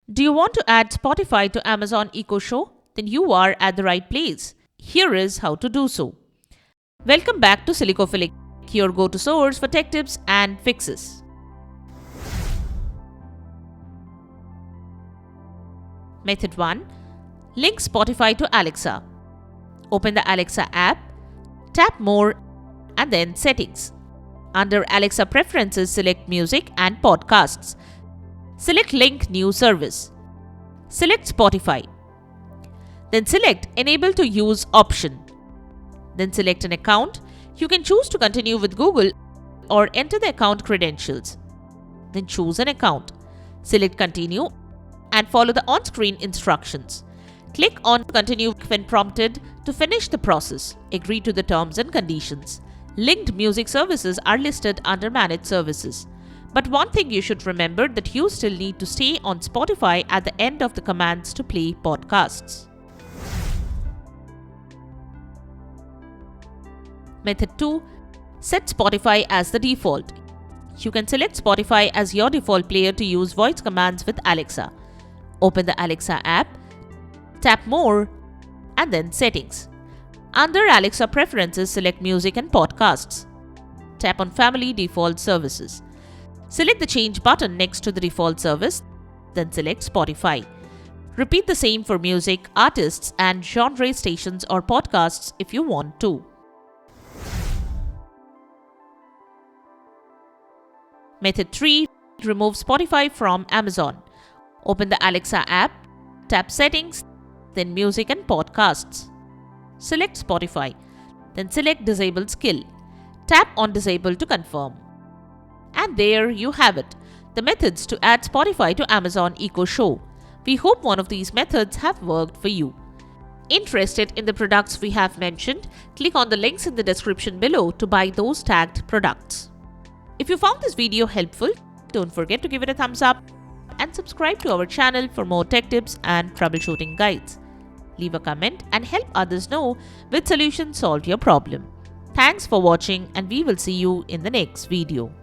Do you want to add Spotify to Amazon Echo Show? Then you are at the right place. Here is how to do so. Welcome back to Silicophilic, your go-to source for tech tips and fixes. Method 1. Link Spotify to Alexa. Open the Alexa app, tap More and then Settings. Under Alexa Preferences, select Music and Podcasts. Select Link New Service. Select Spotify. Then select Enable to Use option. Then select an account. You can choose to continue with Google or enter the account credentials. Then choose an account. Select Continue and follow the on-screen instructions. Click on Continue when prompted to finish the process. Agree to the terms and conditions. Linked music services are listed under Managed Services. But one thing you should remember that you still need to stay on Spotify at the end of the commands to play podcasts. Method 2. Set Spotify as the default. You can select Spotify as your default player to use voice commands with Alexa. Open the Alexa app, tap More, and then Settings. Under Alexa Preferences, select Music and Podcasts. Tap on Family Default Services. Select the Change button next to the default service, then select Spotify. Repeat the same for music, artists, and genre stations or podcasts if you want to. Method 3. Remove Spotify from Amazon. Open the Alexa app, tap Settings, then Music and Podcasts. Select Spotify, then select Disable Skill. Tap on Disable to confirm. And there you have it, the methods to add Spotify to Amazon Echo Show. We hope one of these methods have worked for you. Interested in the products we have mentioned? Click on the links in the description below to buy those tagged products. If you found this video helpful, don't forget to give it a thumbs up and subscribe to our channel for more tech tips and troubleshooting guides. Leave a comment and help others know which solution solved your problem. Thanks for watching and we will see you in the next video.